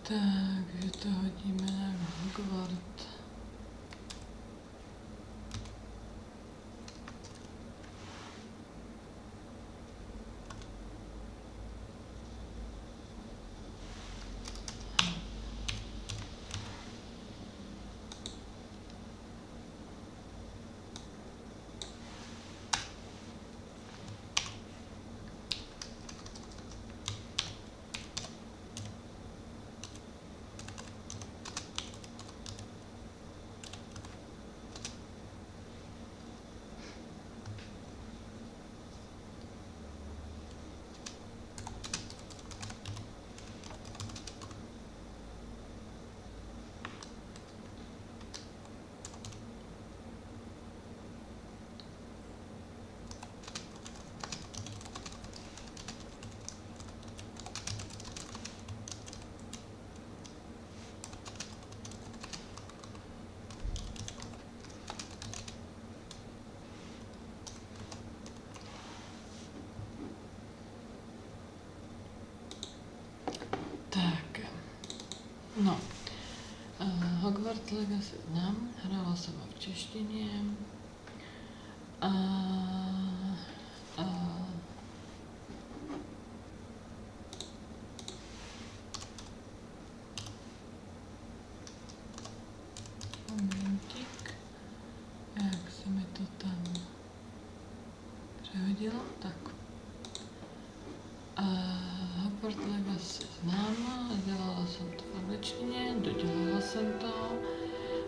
Takže to hodíme na Hogwart. Tak, no, Hogards Legacz znám, hrála jsem ho v češtině a momentík, jak se mi to tam přehodilo, tak. Hogards Legacz znám, dělala jsem to v angličtině, dodělala jsem to,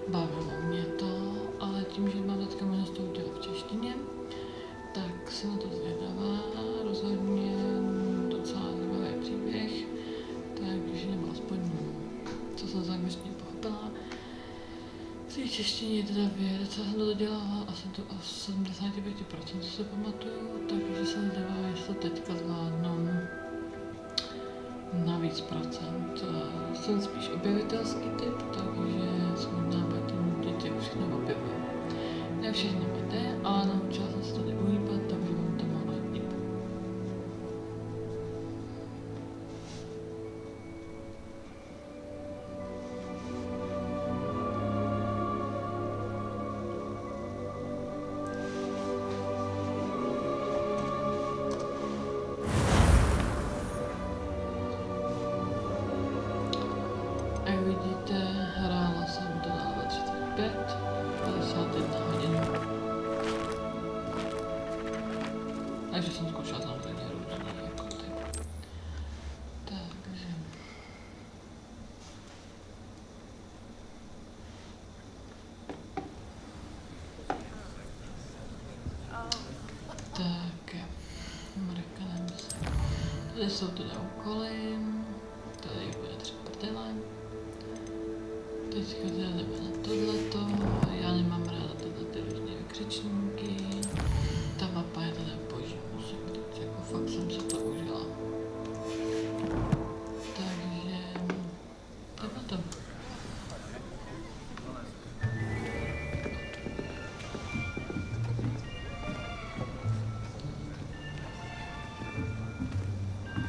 bavilo mě to, ale tím, že mám teďka možnost to udělat v češtině, tak jsem na to zvědavá, rozhodně docela zajímavý příběh, takže nebo aspoň co jsem z angličtiny pochopila. V té češtině je teda věc, co jsem to dodělala, asi to o 75% se pamatuju, takže jsem zvědavá, jestli to teďka zvládnu na víc procent. Jsem spíš objevitelský typ, takže se možná budete děti už všechno objevují. Ne všechno mi jde, ale naučila jsem se to neuhýbat, takže mám to málo líp. Jak vidíte, hrála jsem to na 35, 51 hodin. Takže jsem zkoušela samozřejmě různý jako typ. Takže... Tak, mrkneme se. Tady jsou teda úkoly. Tady bude 3 prdele. Teďka teda jdeme na tohleto. Já nemám ráda ty různé vykřičníky. Ta mapa je teda boží, musím říct, jako fakt jsem se to užila. Takže... jdeme to.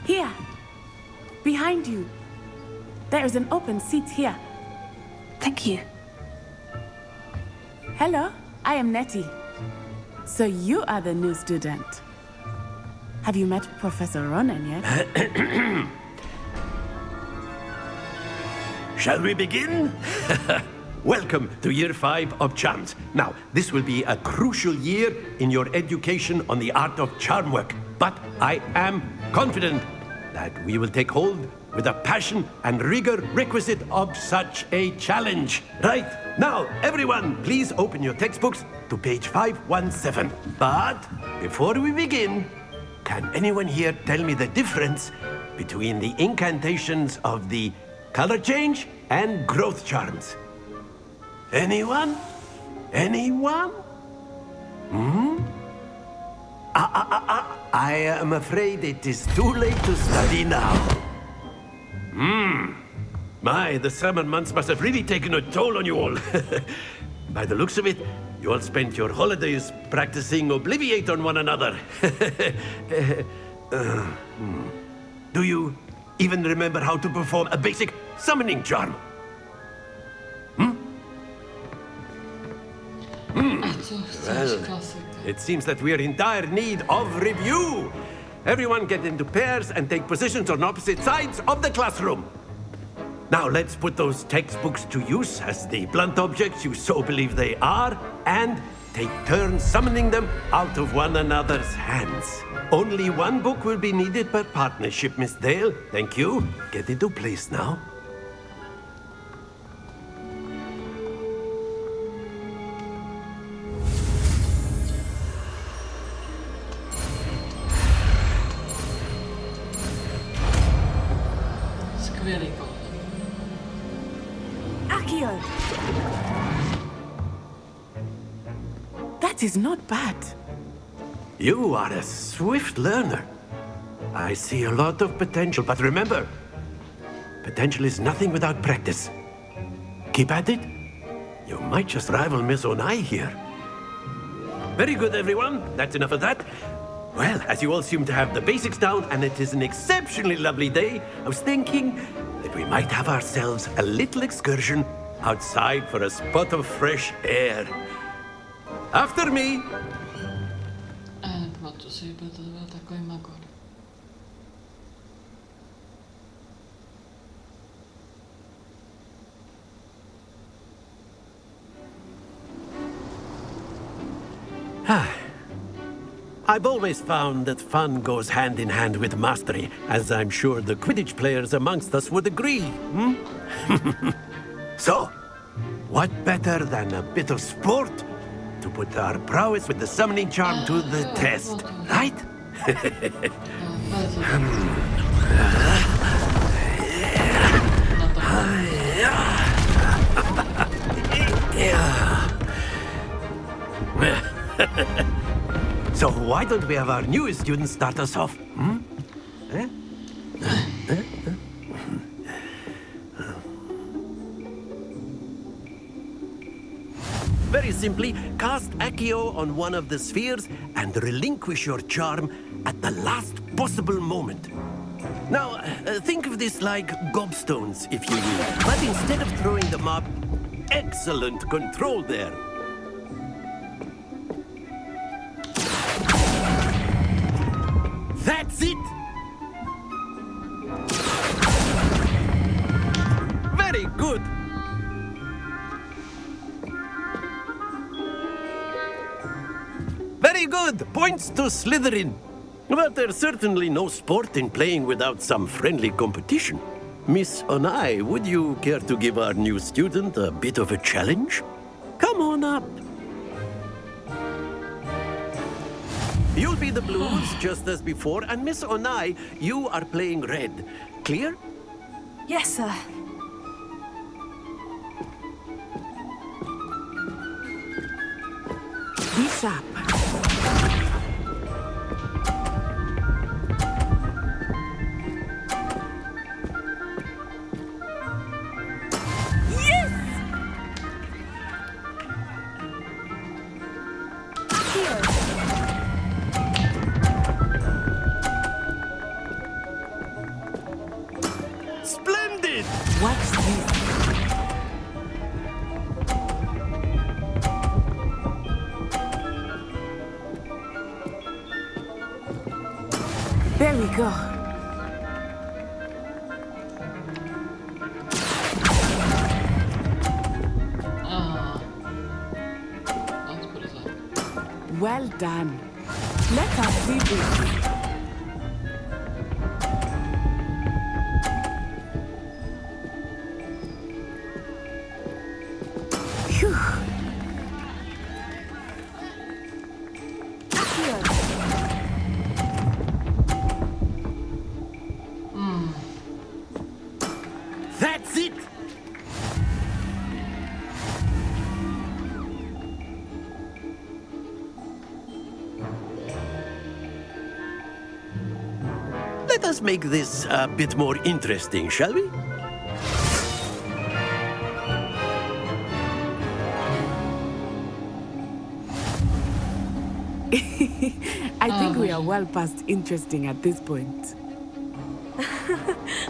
Here, behind you. There is an open seat here. Thank you. Hello, I am Nettie. So you are the new student. Have you met Professor Ronan yet? Shall we begin? Welcome to Year 5 of Charms. Now, this will be a crucial year in your education on the art of charm work. But I am confident that we will take hold with the passion and rigor requisite of such a challenge. Right, now, everyone, please open your textbooks to page 517. But before we begin, can anyone here tell me the difference between the incantations of the color change and growth charms? Anyone? Anyone? I am afraid it is too late to study now. My, the summer months must have really taken a toll on you all. By the looks of it, you all spent your holidays practicing Obliviate on one another. Do you even remember how to perform a basic summoning charm. A co chceš, klasika? It seems that we're in dire need of review. Everyone get into pairs and take positions on opposite sides of the classroom. Now let's put those textbooks to use as the blunt objects you so believe they are, and take turns summoning them out of one another's hands. Only one book will be needed per partnership, Miss Dale. Thank you. Get into place now. Skvělý kód. Accio! That is not bad. You are a swift learner. I see a lot of potential, but remember, potential is nothing without practice. Keep at it. You might just rival Miss Onai here. Very good, everyone. That's enough of that. Well, as you all seem to have the basics down, and it is an exceptionally lovely day, I was thinking that we might have ourselves a little excursion outside for a spot of fresh air. After me. Pamatuju si, že to byl takový magor. I've always found that fun goes hand in hand with mastery, as I'm sure the Quidditch players amongst us would agree. So, what better than a bit of sport to put our prowess with the summoning charm to the test, right? So why don't we have our newest student start us off? Very simply, cast Accio on one of the spheres and relinquish your charm at the last possible moment. Now, think of this like gobstones, if you will, but instead of throwing them up, excellent control there. That's it! Very good! Very good! Points to Slytherin. But there's certainly no sport in playing without some friendly competition. Miss Onai, would you care to give our new student a bit of a challenge? Come on up. You'll be the blues, just as before, and Miss Onai, you are playing red. Clear? Yes, sir. Be sharp. Splendid! Watch this. There we go. Let's put it up. Well done. Let us see this. Phew. That's it! Let us make this a bit more interesting, shall we? I think we are well past interesting at this point.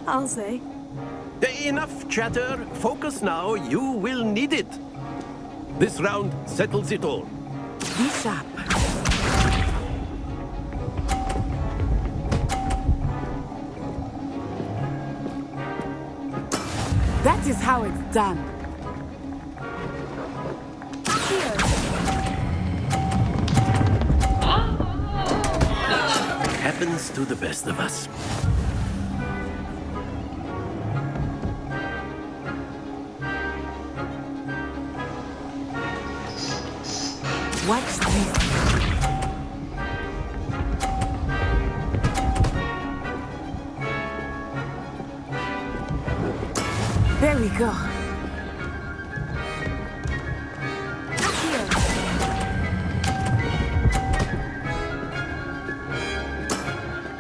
I'll say. Enough chatter. Focus now. You will need it. This round settles it all. Be sharp. That is how it's done. Happens to the best of us. Watch this. There we go.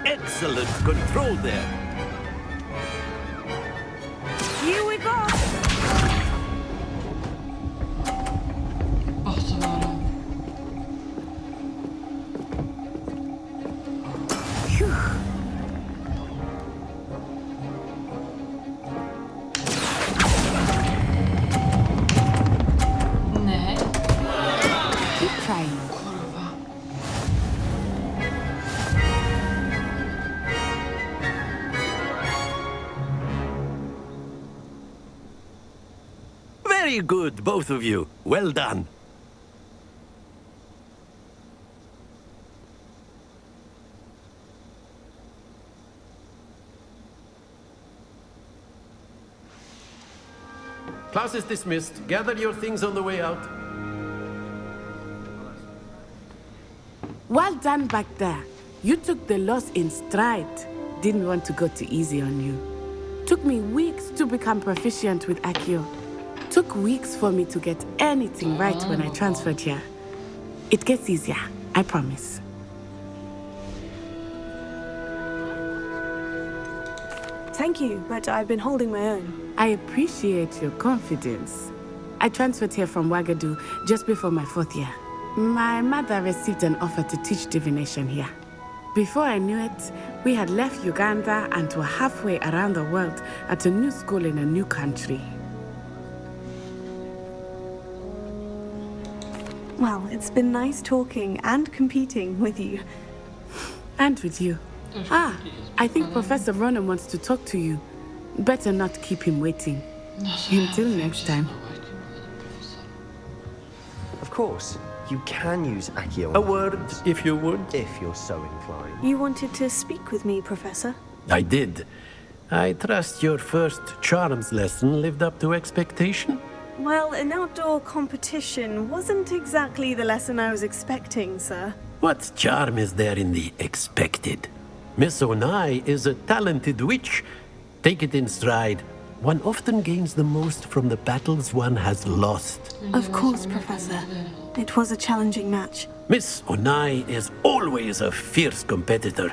Excellent control there. Here we go. Basta vara. Phew. Nej, Keep trying. kurwa. Very good, both of you. Well done. Class is dismissed. Gather your things on the way out. Well done back there. You took the loss in stride. Didn't want to go too easy on you. Took me weeks to become proficient with Accio. Took weeks for me to get anything right when I transferred here. It gets easier, I promise. Thank you, but I've been holding my own. I appreciate your confidence. I transferred here from Ouagadougou just before my 4th year. My mother received an offer to teach divination here. Before I knew it, we had left Uganda and were halfway around the world at a new school in a new country. Well, it's been nice talking and competing with you. And with you. I think Professor Ronan wants to talk to you. Better not keep him waiting. Until next time. Of course, you can use Accio. A word, if you would. If you're so inclined. You wanted to speak with me, Professor? I did. I trust your first charms lesson lived up to expectation. Well, an outdoor competition wasn't exactly the lesson I was expecting, sir. What charm is there in the expected? Miss Onai is a talented witch. Take it in stride. One often gains the most from the battles one has lost. Of course, Professor. It was a challenging match. Miss Onai is always a fierce competitor,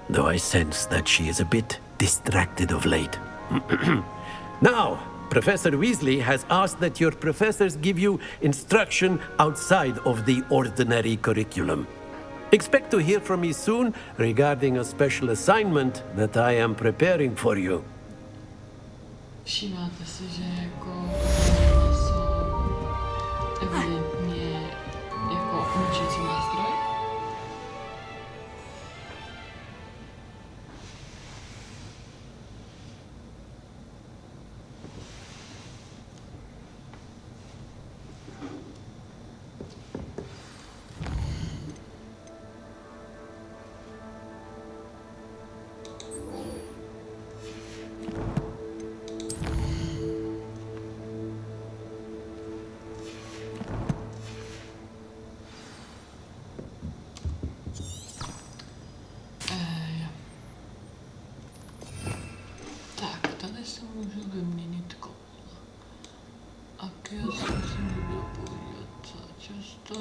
though I sense that she is a bit distracted of late. Now, Professor Weasley has asked that your professors give you instruction outside of the ordinary curriculum. Expect to hear from me soon regarding a special assignment that I am preparing for you. Všímáte si, že jako jsou evidentně jako učící nástroj? Tak, tady se můžu vyměnit koule. A já si musím někdo podívat docela často.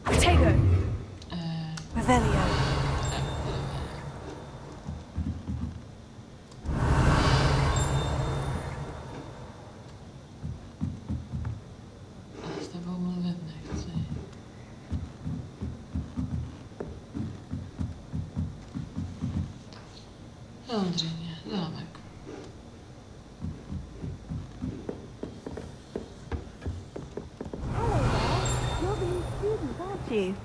Potato. Revelio. A s tebou mluvit nechci. Samozřejmě, zámek. You're the new student, aren't you?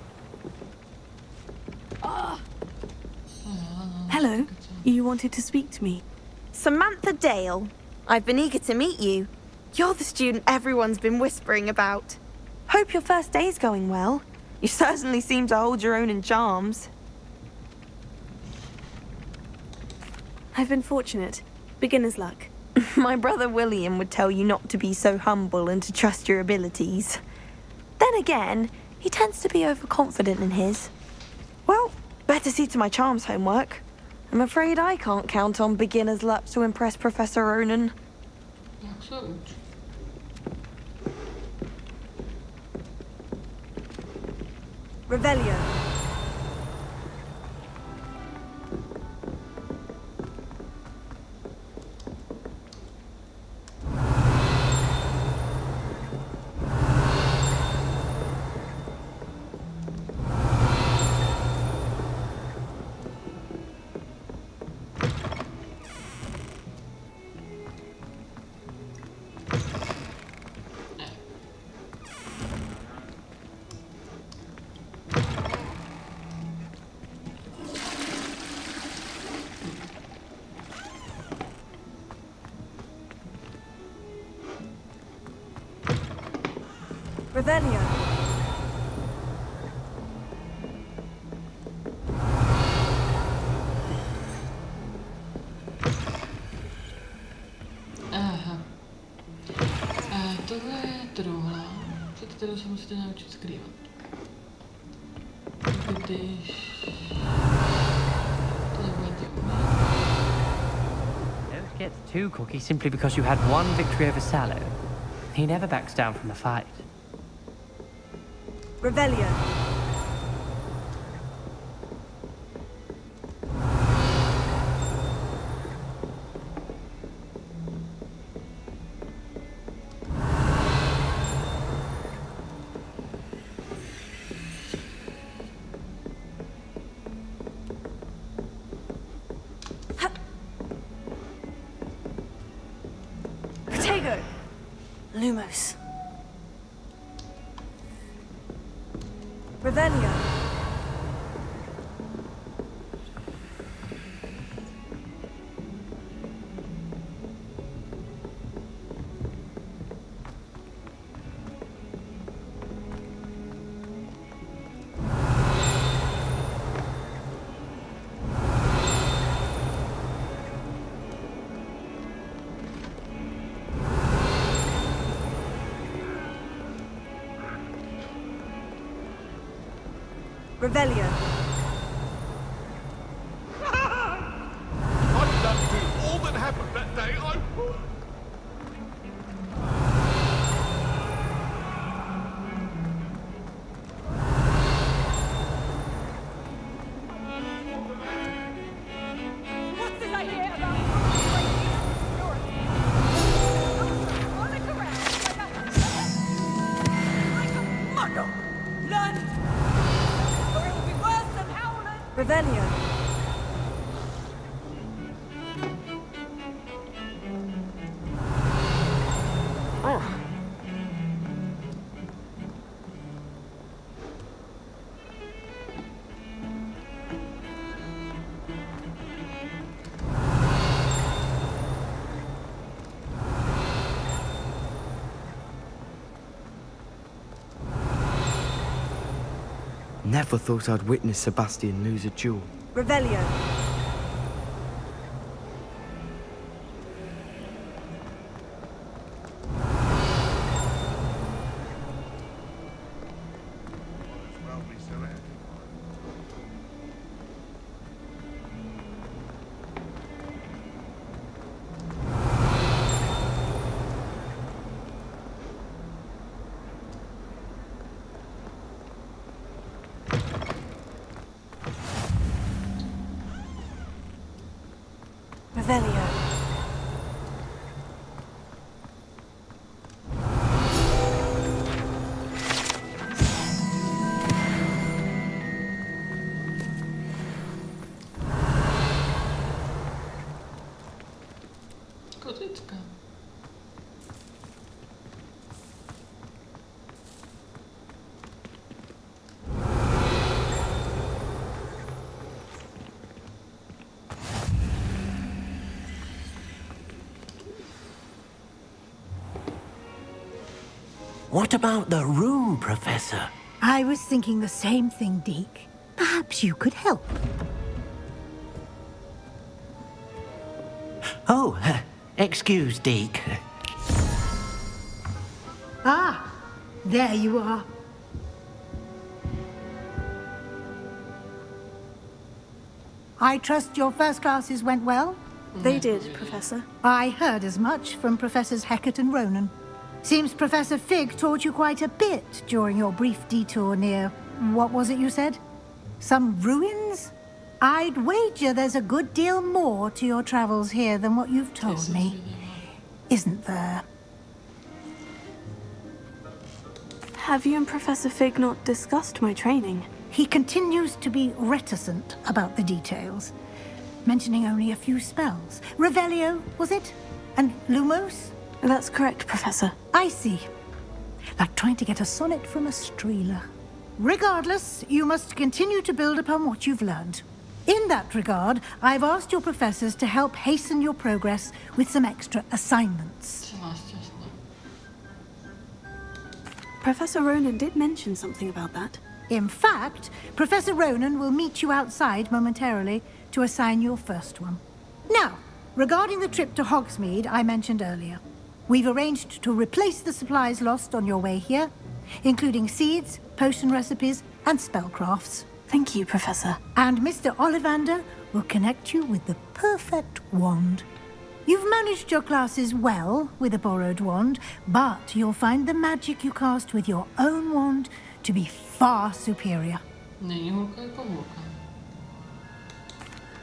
Hello. You wanted to speak to me. Samantha Dale. I've been eager to meet you. You're the student everyone's been whispering about. Hope your first day's going well. You certainly seem to hold your own in charms. I've been fortunate. Beginner's luck. My brother William would tell you not to be so humble and to trust your abilities. Then again, he tends to be overconfident in his. Well, better see to my charms homework. I'm afraid I can't count on beginner's luck to impress Professor Ronan. Jak se uč? Revelio. Revelio. Aha. Tohle je truhla, před kterou se musíte naučit skrývat. Když tohle budete umět. Don't get too cocky simply because you had one victory over Sallow. He never backs down from a fight. Revelio. Protego. Lumos. Revelio. Revelio. I've done through all that happened that day. What's this I hear about rolling around like a muddle? Learn it, or it will be worse than howling. Revelio. Never thought I'd witness Sebastian lose a duel. Revelio. Revelio. What about the room, Professor? I was thinking the same thing, Deke. Perhaps you could help. Oh, excuse, Deke. Ah, there you are. I trust your first classes went well? They did, Professor. I heard as much from Professors Hecat and Ronan. Seems Professor Fig taught you quite a bit during your brief detour near... what was it you said? Some ruins? I'd wager there's a good deal more to your travels here than what you've told me. Isn't there? Have you and Professor Fig not discussed my training? He continues to be reticent about the details, mentioning only a few spells. Revelio, was it? And Lumos? That's correct, Professor. I see. Like trying to get a sonnet from a streeler. Regardless, you must continue to build upon what you've learned. In that regard, I've asked your professors to help hasten your progress with some extra assignments. Professor Ronan did mention something about that. In fact, Professor Ronan will meet you outside momentarily to assign your first one. Now, regarding the trip to Hogsmeade I mentioned earlier, we've arranged to replace the supplies lost on your way here, including seeds, potion recipes, and spellcrafts. Thank you, Professor. And Mr. Ollivander will connect you with the perfect wand. You've managed your classes well with a borrowed wand, but you'll find the magic you cast with your own wand to be far superior.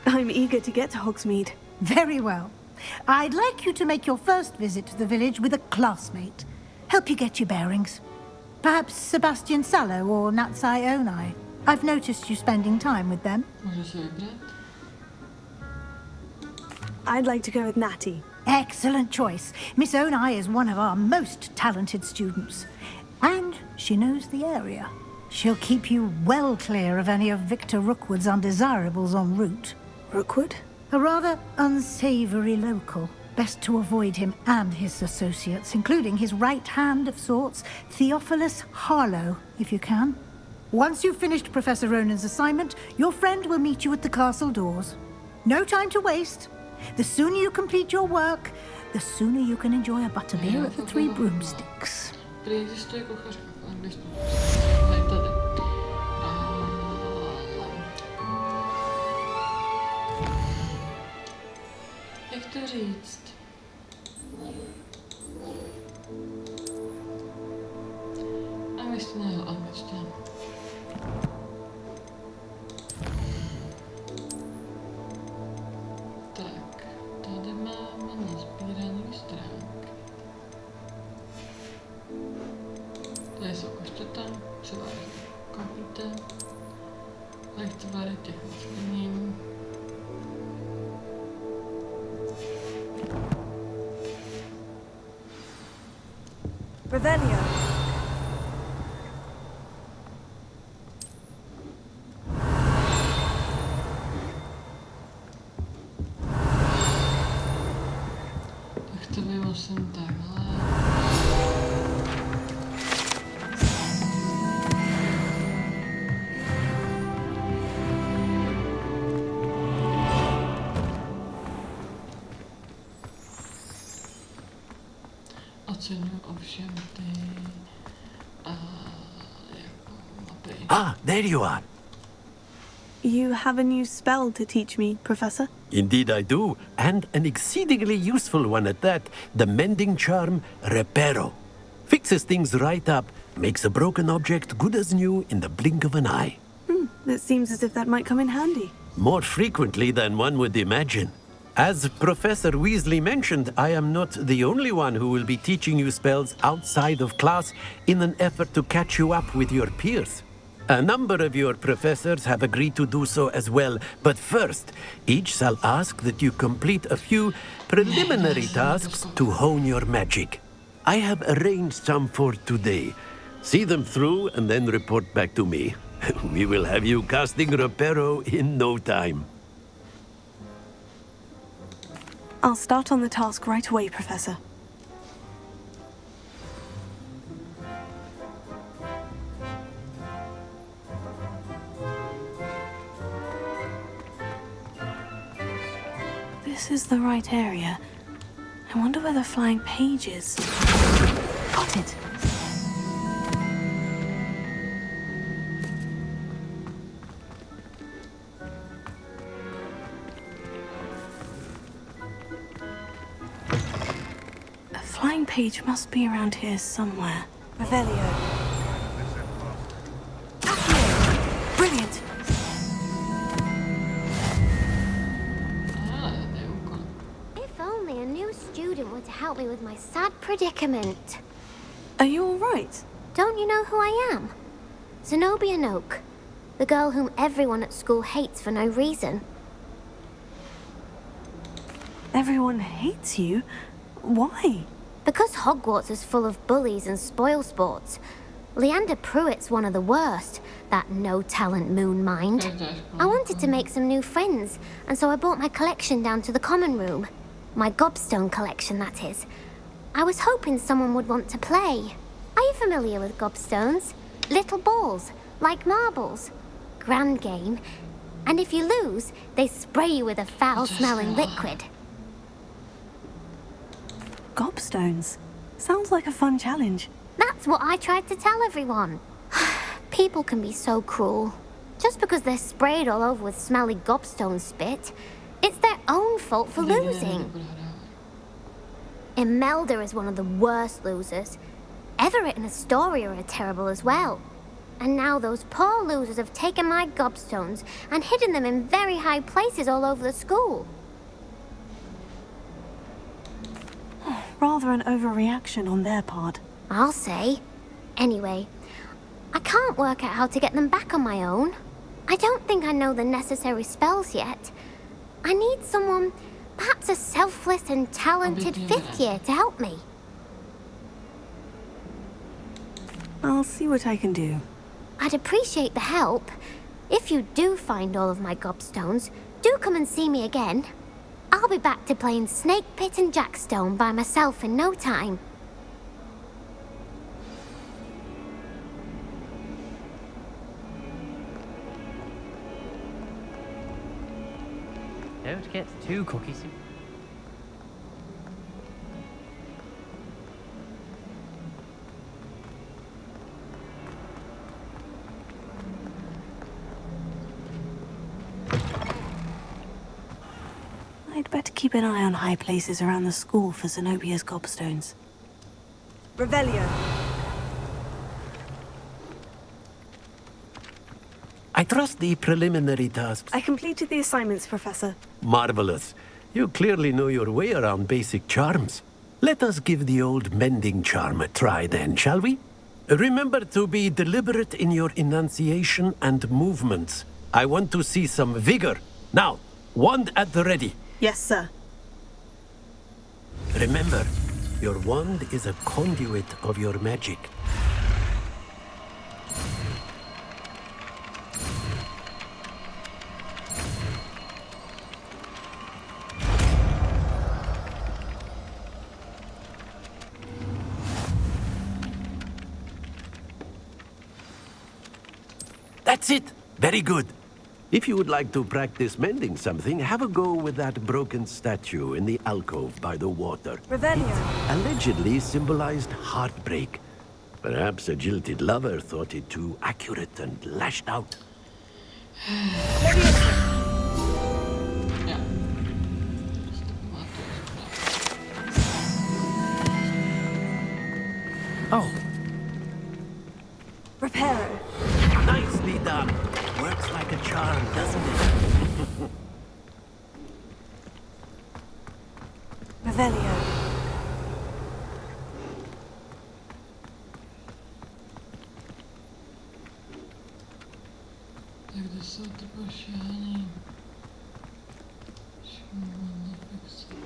I'm eager to get to Hogsmeade. Very well. I'd like you to make your first visit to the village with a classmate. Help you get your bearings. Perhaps Sebastian Sallow or Natsai Onai. I've noticed you spending time with them. I'd like to go with Natty. Excellent choice. Miss Onai is one of our most talented students. And she knows the area. She'll keep you well clear of any of Victor Rookwood's undesirables en route. Rookwood? A rather unsavory local. Best to avoid him and his associates, including his right hand of sorts, Theophilus Harlow, if you can. Once you've finished Professor Ronan's assignment, your friend will meet you at the castle doors. No time to waste. The sooner you complete your work, the sooner you can enjoy a butterbeer at the Three Broomsticks. Existuje kuchařka v angličtině. Tady, tady. Jak to říct? Angličtina, jo, angličtina. Tak, tady máme nazbíraný stránky. Tady jsou koštěta, třeba koupíte, lektvary těch nezměním. Revelio. Tak to by musím takhle. Oceňuji ovšem ty jako mapy. Ah, there you are. You have a new spell to teach me, Professor? Indeed I do, and an exceedingly useful one at that. The mending charm, Reparo. Fixes things right up, makes a broken object good as new in the blink of an eye. It seems as if that might come in handy. More frequently than one would imagine. As Professor Weasley mentioned, I am not the only one who will be teaching you spells outside of class in an effort to catch you up with your peers. A number of your professors have agreed to do so as well, but first, each shall ask that you complete a few preliminary tasks to hone your magic. I have arranged some for today. See them through and then report back to me. We will have you casting Reparo in no time. I'll start on the task right away, Professor. this is the right area. I wonder where the flying page is. Got it. A flying page must be around here somewhere. Revelio. Brilliant. If only a new student were to help me with my sad predicament. Are you all right? Don't you know who I am? Zenobia Noak, the girl whom everyone at school hates for no reason. Everyone hates you? Why? Because Hogwarts is full of bullies and spoilsports. Leander Pruitt's one of the worst, that no-talent moon mind. I wanted to make some new friends, and so I brought my collection down to the common room. My gobstone collection, that is. I was hoping someone would want to play. Are you familiar with gobstones? Little balls, like marbles. Grand game. And if you lose, they spray you with a foul-smelling liquid. Gobstones. Sounds like a fun challenge. That's what I tried to tell everyone. People can be so cruel. Just because they're sprayed all over with smelly gobstone spit, it's their own fault for losing. Imelda is one of the worst losers. Everett and Astoria are terrible as well. And now those poor losers have taken my gobstones and hidden them in very high places all over the school. Rather an overreaction on their part. I'll say. Anyway, I can't work out how to get them back on my own. I don't think I know the necessary spells yet. I need someone, perhaps a selfless and talented fifth year to help me. I'll see what I can do. I'd appreciate the help. If you do find all of my gobstones, do come and see me again. I'll be back to playing Snake Pit and Jackstone by myself in no time. Don't get too cocky. I'd better keep an eye on high places around the school for Zenobia's gobstones. Revelio. I trust the preliminary tasks. I completed the assignments, Professor. Marvelous. You clearly know your way around basic charms. Let us give the old mending charm a try then, shall we? Remember to be deliberate in your enunciation and movements. I want to see some vigor. Now, wand at the ready. Yes, sir. Remember, your wand is a conduit of your magic. That's it. Very good. If you would like to practice mending something, have a go with that broken statue in the alcove by the water. Revelio. It allegedly symbolized heartbreak. Perhaps a jilted lover thought it too accurate and lashed out. Oh. Reparo. Nicely done. Works like a charm, doesn't it? Revelio. Tak kde jsou ty pošání? Šumovaný fixy.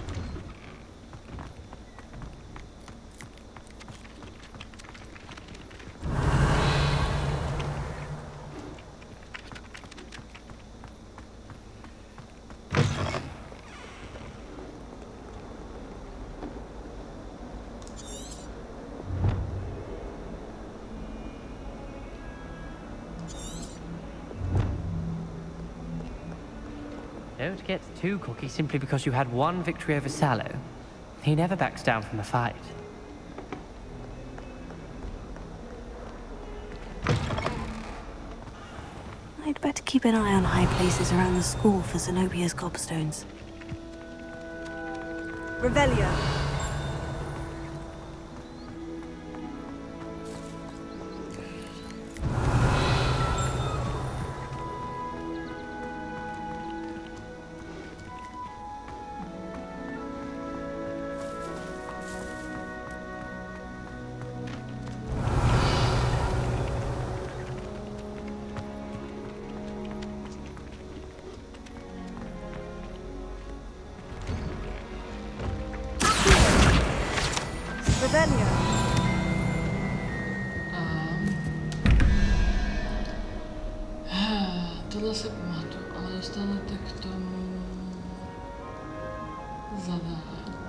Don't get too cocky simply because you had one victory over Sallow. He never backs down from a fight. I'd better keep an eye on high places around the school for Zenobia's gobstones. Revelio. Tohle se pamatuju, ale dostanete k tomu zadání.